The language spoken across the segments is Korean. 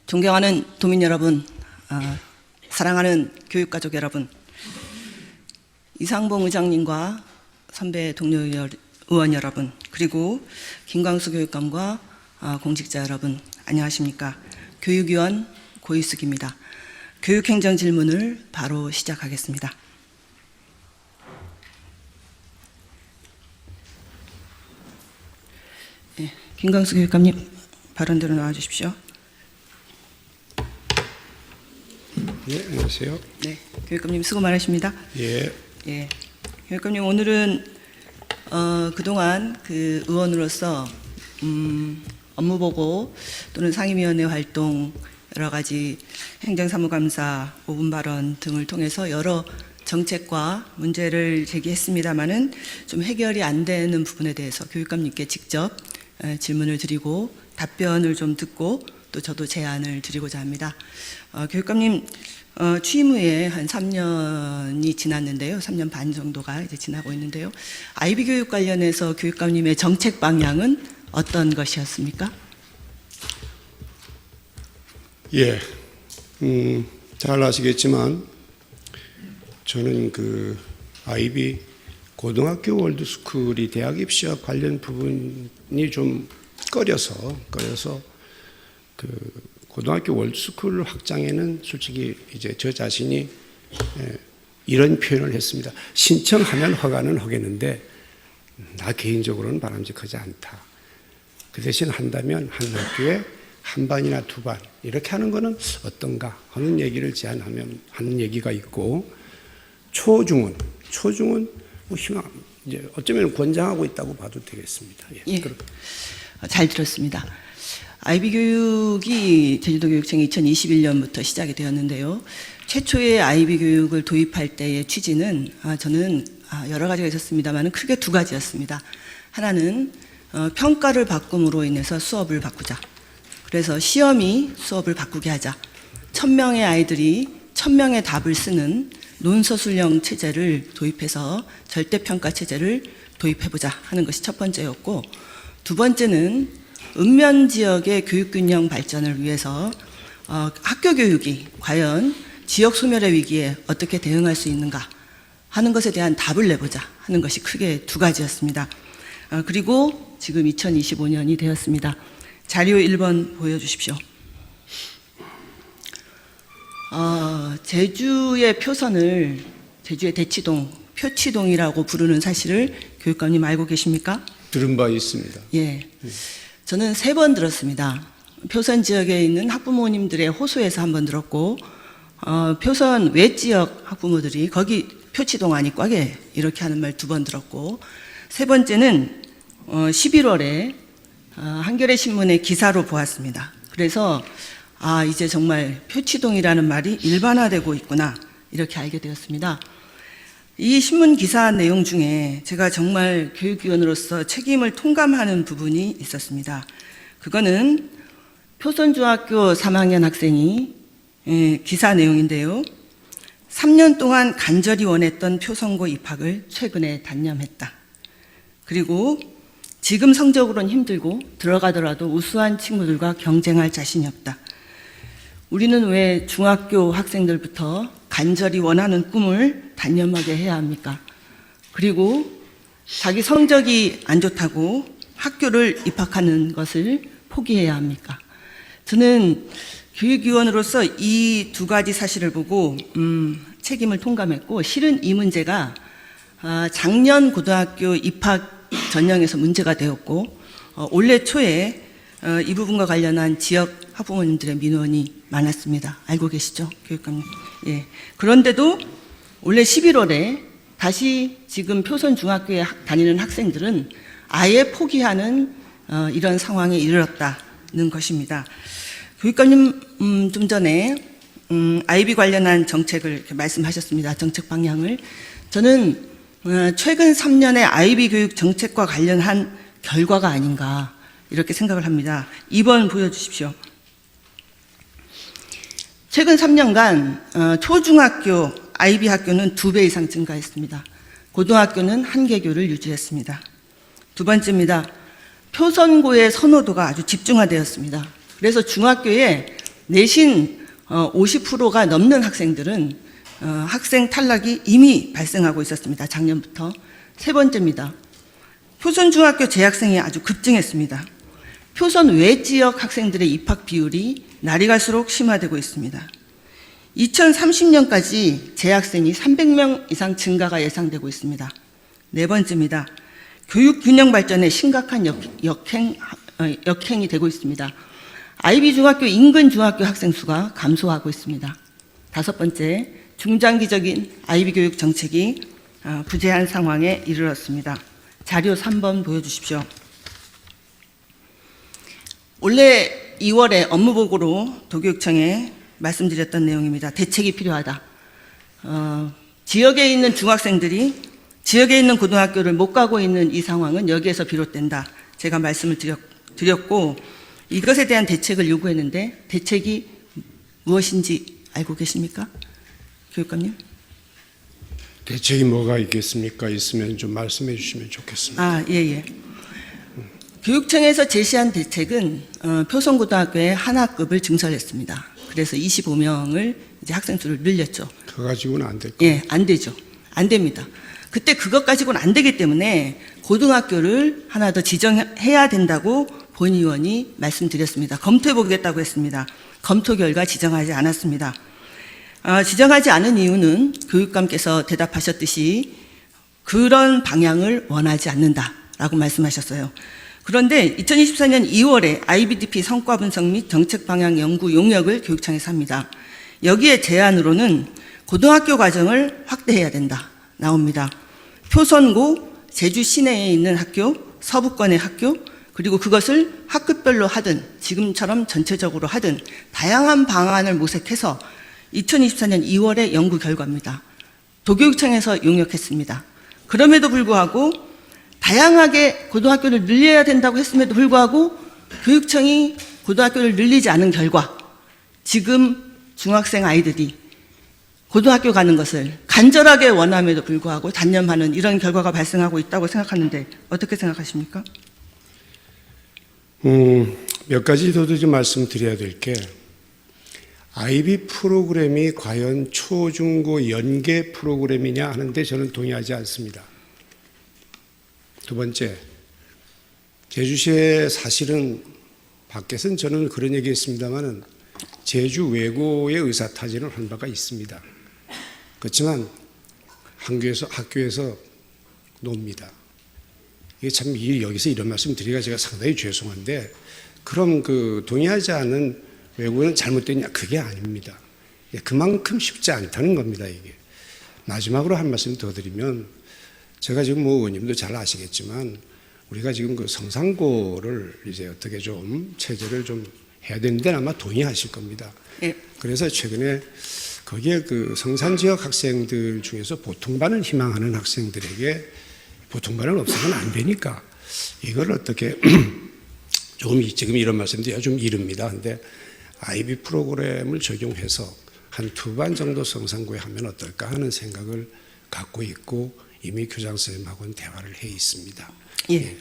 존경하는 도민 여러분, 사랑하는 교육가족 여러분, 이상봉 의장님과 선배 동료 의원 여러분, 그리고 김광수 교육감과 공직자 여러분, 안녕하십니까. 교육위원 고유숙입니다. 교육행정 질문을 바로 시작하겠습니다. 네, 김광수 교육감님, 발언대로 나와주십시오. 네, 안녕하세요. 네, 교육감님 수고 많으십니다. 예. 예, 교육감님 오늘은 그동안 그 의원으로서 업무보고 또는 상임위원회 활동, 여러 가지 행정사무감사, 5분 발언 등을 통해서 여러 정책과 문제를 제기했습니다마는 좀 해결이 안 되는 부분에 대해서 교육감님께 직접 질문을 드리고 답변을 좀 듣고 또 저도 제안을 드리고자 합니다. 교육감님 취임 후에 한 3년이 지났는데요. 3년 반 정도가 이제 지나고 있는데요. 아이비 교육 관련해서 교육감님의 정책 방향은 어떤 것이었습니까? 예. 잘 아시겠지만 저는 그 아이비 고등학교 월드스쿨이 대학 입시와 관련 부분이 좀 꺼려서 그 고등학교 월드스쿨 확장에는 솔직히 이제 저 자신이 이런 표현을 했습니다. 신청하면 허가는 하겠는데 나 개인적으로는 바람직하지 않다. 그 대신 한다면 한 학교에 한 반이나 두 반 이렇게 하는 거는 어떤가 하는 얘기를 제안하면 하는 얘기가 있고, 초중은 뭐 희망 이제 어쩌면 권장하고 있다고 봐도 되겠습니다. 예, 잘 들었습니다. 아이비 교육이 제주도교육청이 2021년부터 시작이 되었는데요. 최초의 아이비 교육을 도입할 때의 취지는 저는 여러 가지가 있었습니다만 크게 두 가지였습니다. 하나는 평가를 바꿈으로 인해서 수업을 바꾸자. 그래서 시험이 수업을 바꾸게 하자. 1000명의 아이들이 1000명의 답을 쓰는 논서술형 체제를 도입해서 절대평가 체제를 도입해보자 하는 것이 첫 번째였고, 두 번째는 읍면 지역의 교육균형 발전을 위해서 학교 교육이 과연 지역 소멸의 위기에 어떻게 대응할 수 있는가 하는 것에 대한 답을 내보자 하는 것이 크게 두 가지였습니다. 그리고 지금 2025년이 되었습니다. 자료 1번 보여주십시오. 제주의 표선을 제주의 대치동, 표치동이라고 부르는 사실을 교육감님 알고 계십니까? 들은 바 있습니다. 예. 저는 3번 들었습니다. 표선 지역에 있는 학부모님들의 호소에서 한 번 들었고, 표선 외 지역 학부모들이 거기 표치동 아니 꽉에 이렇게 하는 말 2번 들었고, 세 번째는 11월에 한겨레 신문의 기사로 보았습니다. 그래서 이제 정말 표치동이라는 말이 일반화되고 있구나 이렇게 알게 되었습니다. 이 신문 기사 내용 중에 제가 정말 교육위원으로서 책임을 통감하는 부분이 있었습니다. 그거는 표선중학교 3학년 학생이 기사 내용인데요. 3년 동안 간절히 원했던 표선고 입학을 최근에 단념했다. 그리고 지금 성적으로는 힘들고 들어가더라도 우수한 친구들과 경쟁할 자신이 없다. 우리는 왜 중학교 학생들부터 간절히 원하는 꿈을 단념하게 해야 합니까? 그리고 자기 성적이 안 좋다고 학교를 입학하는 것을 포기해야 합니까? 저는 교육위원으로서 이 두 가지 사실을 보고 책임을 통감했고, 실은 이 문제가 작년 고등학교 입학 전형에서 문제가 되었고, 올해 초에 이 부분과 관련한 지역 학부모님들의 민원이 많았습니다. 알고 계시죠, 교육감님? 예. 그런데도 올해 11월에 다시 지금 표선 중학교에 다니는 학생들은 아예 포기하는 이런 상황에 이르렀다는 것입니다. 교육감님 좀 전에 아이비 관련한 정책을 이렇게 말씀하셨습니다. 정책 방향을. 저는 최근 3년의 아이비 교육 정책과 관련한 결과가 아닌가 이렇게 생각을 합니다. 2번 보여주십시오. 최근 3년간 초중학교 아이비 학교는 2배 이상 증가했습니다. 고등학교는 1개교를 유지했습니다. 두 번째입니다. 표선고의 선호도가 아주 집중화되었습니다. 그래서 중학교에 내신 50%가 넘는 학생들은 학생 탈락이 이미 발생하고 있었습니다. 작년부터. 세 번째입니다. 표선 중학교 재학생이 아주 급증했습니다. 표선 외 지역 학생들의 입학 비율이 날이 갈수록 심화되고 있습니다. 2030년까지 재학생이 300명 이상 증가가 예상되고 있습니다. 네 번째입니다. 교육 균형 발전에 심각한 역행이 되고 있습니다. IB 중학교 인근 중학교 학생 수가 감소하고 있습니다. 다섯 번째, 중장기적인 IB 교육 정책이 부재한 상황에 이르렀습니다. 자료 3번 보여주십시오. 올해 2월에 업무보고로 도교육청에 말씀드렸던 내용입니다. 대책이 필요하다. 지역에 있는 중학생들이 지역에 있는 고등학교를 못 가고 있는 이 상황은 여기에서 비롯된다. 제가 말씀을 드렸고 이것에 대한 대책을 요구했는데 대책이 무엇인지 알고 계십니까? 교육감님? 대책이 뭐가 있겠습니까? 있으면 좀 말씀해 주시면 좋겠습니다. 예. 교육청에서 제시한 대책은 표선고등학교에 한학급을 증설했습니다. 그래서 25명을 이제 학생 수를 늘렸죠. 그거 가지고는 안 될 거예요. 예, 안 되죠. 안 됩니다. 그때 그것 가지고는 안 되기 때문에 고등학교를 하나 더 지정해야 된다고 본 의원이 말씀드렸습니다. 검토해 보겠다고 했습니다. 검토 결과 지정하지 않았습니다. 지정하지 않은 이유는 교육감께서 대답하셨듯이 그런 방향을 원하지 않는다라고 말씀하셨어요. 그런데 2024년 2월에 IBDP 성과 분석 및 정책 방향 연구 용역을 교육청에서 합니다. 여기에 제안으로는 고등학교 과정을 확대해야 된다 나옵니다. 표선고, 제주 시내에 있는 학교, 서부권의 학교, 그리고 그것을 학급별로 하든 지금처럼 전체적으로 하든 다양한 방안을 모색해서 2024년 2월의 연구 결과입니다. 도교육청에서 용역했습니다. 그럼에도 불구하고 다양하게 고등학교를 늘려야 된다고 했음에도 불구하고 교육청이 고등학교를 늘리지 않은 결과 지금 중학생 아이들이 고등학교 가는 것을 간절하게 원함에도 불구하고 단념하는 이런 결과가 발생하고 있다고 생각하는데 어떻게 생각하십니까? 몇 가지 더 좀 말씀드려야 될 게 IB 프로그램이 과연 초, 중, 고 연계 프로그램이냐 하는데 저는 동의하지 않습니다. 두 번째, 제주시에 사실은 밖에서는 저는 그런 얘기했습니다마는 제주 외고의 의사타진을 한 바가 있습니다. 그렇지만 학교에서 놉니다. 이게 참 여기서 이런 말씀 드리기가 제가 상당히 죄송한데 그럼 동의하지 않은 외고는 잘못됐냐? 그게 아닙니다. 그만큼 쉽지 않다는 겁니다. 이게 마지막으로 한 말씀 더 드리면 제가 지금 의원님도 잘 아시겠지만 우리가 지금 성산고를 이제 어떻게 좀 체제를 좀 해야 되는데 아마 동의하실 겁니다. 예. 그래서 최근에 거기에 성산 지역 학생들 중에서 보통반을 희망하는 학생들에게 보통반은 없으면 안 되니까 이걸 어떻게 조금 지금 이런 말씀드려야 좀 이릅니다. 근데 IB 프로그램을 적용해서 한 2반 정도 성산고에 하면 어떨까 하는 생각을 갖고 있고 이미 교장 선생님하고는 대화를 해 있습니다. 예.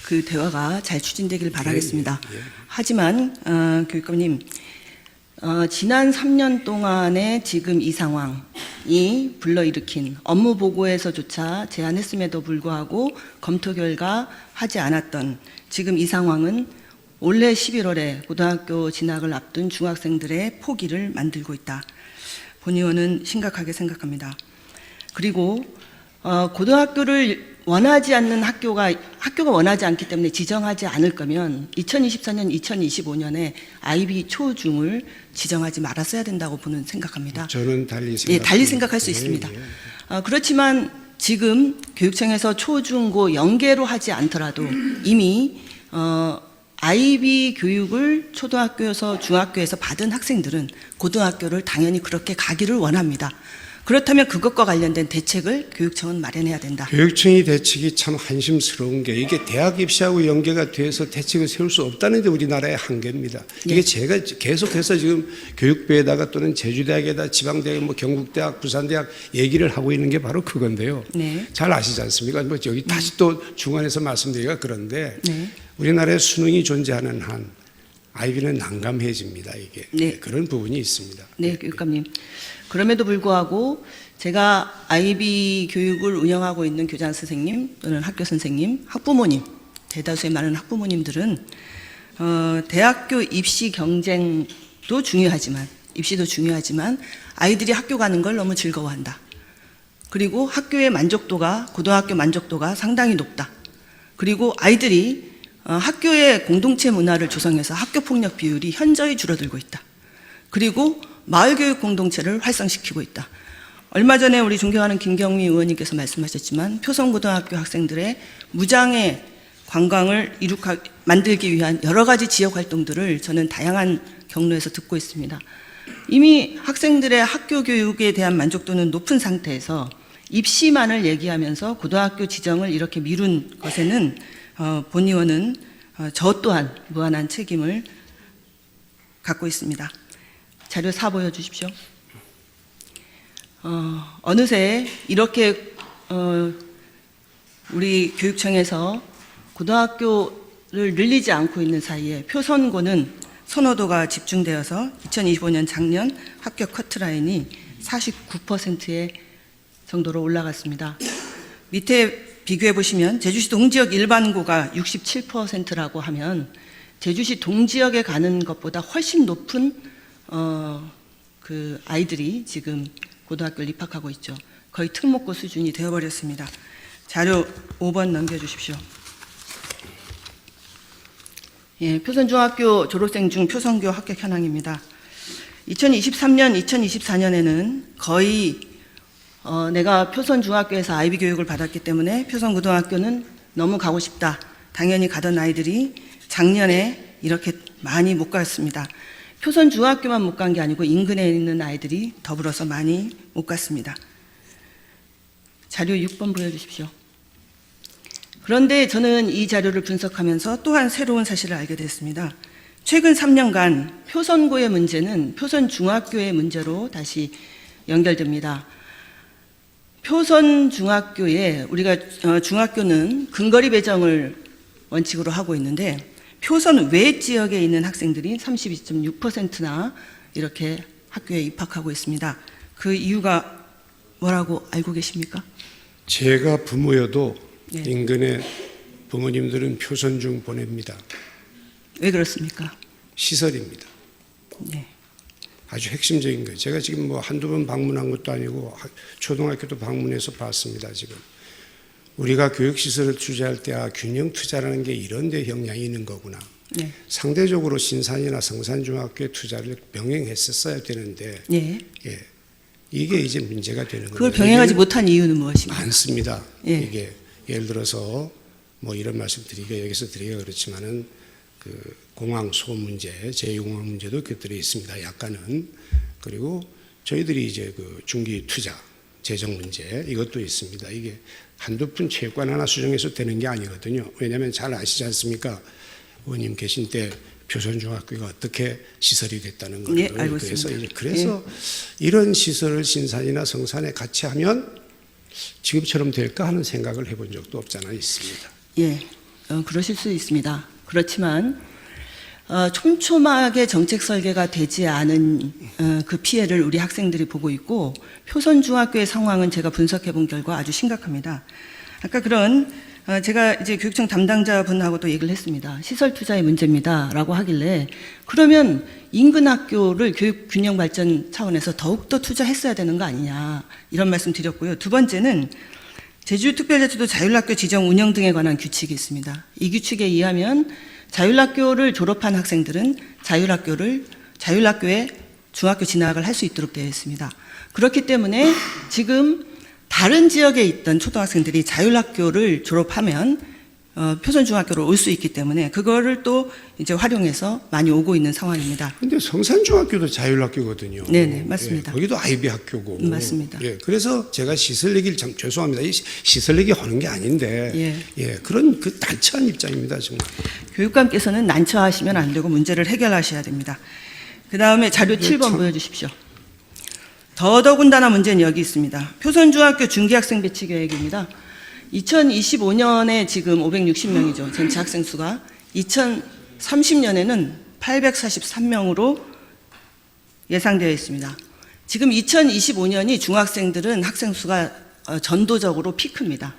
그 대화가 잘 추진되길 바라겠습니다. 예. 하지만 교육감님, 지난 3년 동안의 지금 이 상황이 불러일으킨 업무 보고에서조차 제안했음에도 불구하고 검토 결과 하지 않았던 지금 이 상황은 올해 11월에 고등학교 진학을 앞둔 중학생들의 포기를 만들고 있다. 본 의원은 심각하게 생각합니다. 그리고 고등학교를 원하지 않는 학교가 원하지 않기 때문에 지정하지 않을 거면 2024년, 2025년에 IB 초중을 지정하지 말았어야 된다고 생각합니다. 저는 달리 예, 달리 생각할 수 있습니다. 그렇지만 지금 교육청에서 초중고 연계로 하지 않더라도 이미 IB 교육을 초등학교에서 중학교에서 받은 학생들은 고등학교를 당연히 그렇게 가기를 원합니다. 그렇다면 그것과 관련된 대책을 교육청은 마련해야 된다. 교육청의 대책이 참 한심스러운 게 이게 대학 입시하고 연계가 돼서 대책을 세울 수 없다는 게 우리나라의 한계입니다. 이게 예. 제가 계속해서 지금 교육부에다가 또는 제주대학에다 지방대학, 부산대학, 부산대학 얘기를 하고 있는 게 바로 그건데요. 네. 잘 아시지 않습니까? 여기 다시 또 중간에서 말씀드리기가 그런데 네. 우리나라에 수능이 존재하는 한 아이비는 난감해집니다. 이게 네. 그런 부분이 있습니다. 네, 교육감님. 그럼에도 불구하고 제가 아이비 교육을 운영하고 있는 교장 선생님 또는 학교 선생님, 학부모님, 대다수의 많은 학부모님들은 대학교 입시 경쟁도 중요하지만 입시도 중요하지만 아이들이 학교 가는 걸 너무 즐거워한다. 그리고 학교의 만족도가 고등학교 만족도가 상당히 높다. 그리고 아이들이 학교의 공동체 문화를 조성해서 학교 폭력 비율이 현저히 줄어들고 있다. 그리고 마을교육 공동체를 활성시키고 있다. 얼마 전에 우리 존경하는 김경미 의원님께서 말씀하셨지만 표성고등학교 학생들의 무장의 관광을 만들기 위한 여러 가지 지역 활동들을 저는 다양한 경로에서 듣고 있습니다. 이미 학생들의 학교 교육에 대한 만족도는 높은 상태에서 입시만을 얘기하면서 고등학교 지정을 이렇게 미룬 것에는 본 의원은 저 또한 무한한 책임을 갖고 있습니다. 자료 4 보여주십시오. 어느새 이렇게 우리 교육청에서 고등학교를 늘리지 않고 있는 사이에 표선고는 선호도가 집중되어서 2025년 작년 합격 커트라인이 49%의 정도로 올라갔습니다. 밑에 비교해 보시면 제주시 동지역 일반고가 67%라고 하면 제주시 동지역에 가는 것보다 훨씬 높은 그 아이들이 지금 고등학교를 입학하고 있죠. 거의 특목고 수준이 되어버렸습니다. 자료 5번 넘겨주십시오. 예, 표선중학교 졸업생 중 표선교 합격 현황입니다. 2023년, 2024년에는 거의 내가 표선중학교에서 아이비 교육을 받았기 때문에 표선고등학교는 너무 가고 싶다. 당연히 가던 아이들이 작년에 이렇게 많이 못 갔습니다. 표선중학교만 못 간 게 아니고 인근에 있는 아이들이 더불어서 많이 못 갔습니다. 자료 6번 보여주십시오. 그런데 저는 이 자료를 분석하면서 또한 새로운 사실을 알게 됐습니다. 최근 3년간 표선고의 문제는 표선중학교의 문제로 다시 연결됩니다. 표선중학교에 우리가 중학교는 근거리 배정을 원칙으로 하고 있는데 표선 외 지역에 있는 학생들이 32.6%나 이렇게 학교에 입학하고 있습니다. 그 이유가 뭐라고 알고 계십니까? 제가 부모여도 네. 인근의 부모님들은 표선중 보냅니다. 왜 그렇습니까? 시설입니다. 네. 아주 핵심적인 거예요. 제가 지금 뭐 한두 번 방문한 것도 아니고 초등학교도 방문해서 봤습니다. 지금 우리가 교육시설을 투자할 때 균형 투자라는 게 이런 데 영향이 있는 거구나. 네. 상대적으로 신산이나 성산중학교에 투자를 병행했었어야 되는데 예. 예, 이게 이제 문제가 되는 거예요. 그걸 병행하지 못한 이유는 무엇입니까? 많습니다. 예. 이게 예를 들어서 뭐 이런 말씀 드리기가 여기서 드리기가 그렇지만은 그 공항 소 문제, 제2공항 문제도 곁들여 있습니다. 약간은. 그리고 저희들이 이제 그 중기 투자, 재정 문제 이것도 있습니다. 이게 한두 푼 체육관 하나 수정해서 되는 게 아니거든요. 왜냐하면 잘 아시지 않습니까? 의원님 계신 때 표선중학교가 어떻게 시설이 됐다는 거를. 예, 알고 있습니다. 그래서 이런 시설을 신산이나 성산에 같이 하면 지금처럼 될까 하는 생각을 해본 적도 없잖아 있습니다. 예, 그러실 수 있습니다. 그렇지만 촘촘하게 정책 설계가 되지 않은 그 피해를 우리 학생들이 보고 있고 표선중학교의 상황은 제가 분석해 본 결과 아주 심각합니다. 아까 그런 제가 이제 교육청 담당자분하고도 얘기를 했습니다. 시설 투자의 문제입니다라고 하길래 그러면 인근 학교를 교육 균형 발전 차원에서 더욱더 투자했어야 되는 거 아니냐 이런 말씀 드렸고요. 두 번째는 제주특별자치도 자율학교 지정 운영 등에 관한 규칙이 있습니다. 이 규칙에 의하면 자율학교를 졸업한 학생들은 자율학교에 중학교 진학을 할 수 있도록 되어 있습니다. 그렇기 때문에 지금 다른 지역에 있던 초등학생들이 자율학교를 졸업하면 표선중학교로 올 수 있기 때문에 그거를 또 이제 활용해서 많이 오고 있는 상황입니다. 근데 성산중학교도 자율학교거든요. 네네, 맞습니다. 예, 거기도 아이비 학교고. 맞습니다. 예, 그래서 제가 시설 얘기를 참 죄송합니다. 이 시설 얘기 하는 게 아닌데, 예. 그런 그 난처한 입장입니다 정말. 교육감께서는 난처하시면 안 되고 문제를 해결하셔야 됩니다. 그 다음에 자료 7번 보여주십시오. 더더군다나 문제는 여기 있습니다. 표선중학교 중기학생 배치 계획입니다. 2025년에 지금 560명이죠. 전체 학생 수가. 2030년에는 843명으로 예상되어 있습니다. 지금 2025년이 중학생들은 학생 수가 전도적으로 피크입니다.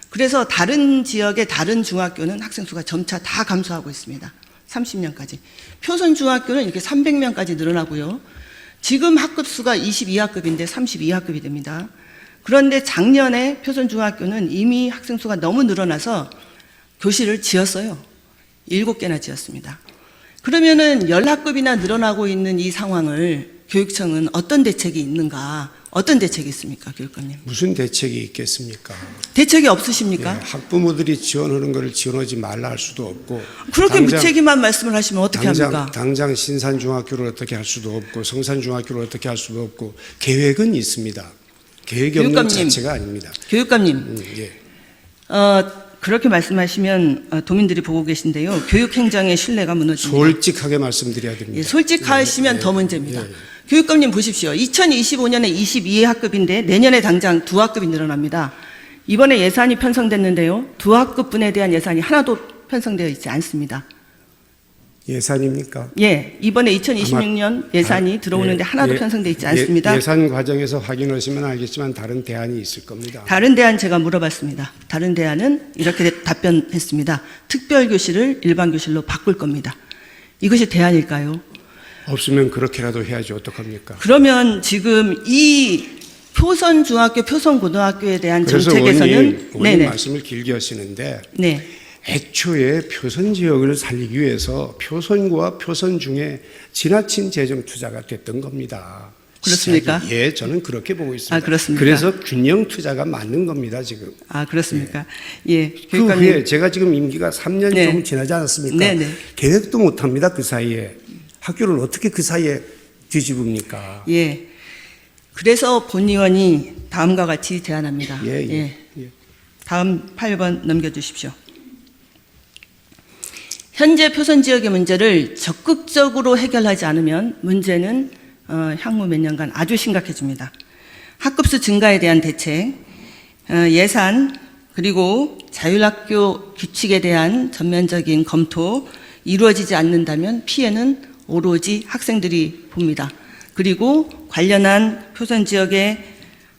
그래서 다른 지역의 다른 중학교는 학생 수가 점차 다 감소하고 있습니다. 30명까지. 표선 중학교는 이렇게 300명까지 늘어나고요. 지금 학급 수가 22학급인데 32학급이 됩니다. 그런데 작년에 표선 중학교는 이미 학생 수가 너무 늘어나서 교실을 지었어요. 7개나 지었습니다. 그러면은 10학급이나 늘어나고 있는 이 상황을 교육청은 어떤 대책이 있는가? 어떤 대책이 있습니까, 교육감님? 무슨 대책이 있겠습니까? 대책이 없으십니까? 예, 학부모들이 지원하는 것을 지원하지 말라 할 수도 없고 그렇게 무책임한 말씀을 하시면 어떻게 합니까? 당장 신산중학교를 어떻게 할 수도 없고 성산중학교를 어떻게 할 수도 없고 계획은 있습니다. 계획이 없는 교육감님, 자체가 아닙니다. 교육감님, 예. 그렇게 말씀하시면 도민들이 보고 계신데요. 교육행정의 신뢰가 무너집니다. 솔직하게 말씀드려야 됩니다. 예, 솔직하시면 예, 더 문제입니다. 예. 교육감님 보십시오. 2025년에 22학급인데 내년에 당장 2학급이 늘어납니다. 이번에 예산이 편성됐는데요. 2학급분에 대한 예산이 하나도 편성되어 있지 않습니다. 예산입니까? 예, 이번에 2026년 예산이 들어오는데 하나도 편성되어 있지 않습니다. 예산 과정에서 확인하시면 알겠지만 다른 대안이 있을 겁니다. 다른 대안 제가 물어봤습니다. 다른 대안은 이렇게 답변했습니다. 특별교실을 일반교실로 바꿀 겁니다. 이것이 대안일까요? 없으면 그렇게라도 해야지 어떡합니까? 그러면 지금 이 표선중학교, 표선고등학교에 대한 그래서 정책에서는 원님 말씀을 길게 하시는데 네. 애초에 표선 지역을 살리기 위해서 표선과 표선 중에 지나친 재정 투자가 됐던 겁니다. 그렇습니까? 시작이. 예, 저는 그렇게 보고 있습니다. 아, 그렇습니까? 그래서 균형 투자가 맞는 겁니다, 지금. 아, 그렇습니까? 예. 그 교육감님. 후에 제가 지금 임기가 3년 네. 좀 지나지 않았습니까? 네, 네. 계획도 못 합니다, 그 사이에. 학교를 어떻게 그 사이에 뒤집습니까? 예. 그래서 본의원이 다음과 같이 제안합니다. 예. 다음 8번 넘겨주십시오. 현재 표선 지역의 문제를 적극적으로 해결하지 않으면 문제는 향후 몇 년간 아주 심각해집니다. 학급수 증가에 대한 대책, 예산, 그리고 자율학교 규칙에 대한 전면적인 검토 이루어지지 않는다면 피해는 오로지 학생들이 봅니다. 그리고 관련한 표선 지역의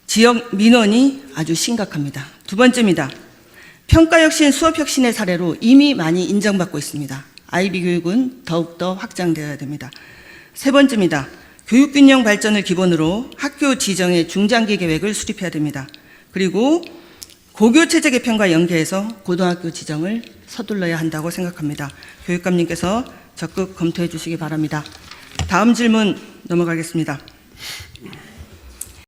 지역 민원이 아주 심각합니다. 두 번째입니다. 평가혁신, 수업혁신의 사례로 이미 많이 인정받고 있습니다. IB 교육은 더욱더 확장되어야 됩니다. 세 번째입니다. 교육균형 발전을 기본으로 학교 지정의 중장기 계획을 수립해야 됩니다. 그리고 고교체제 개편과 연계해서 고등학교 지정을 서둘러야 한다고 생각합니다. 교육감님께서 적극 검토해 주시기 바랍니다. 다음 질문 넘어가겠습니다.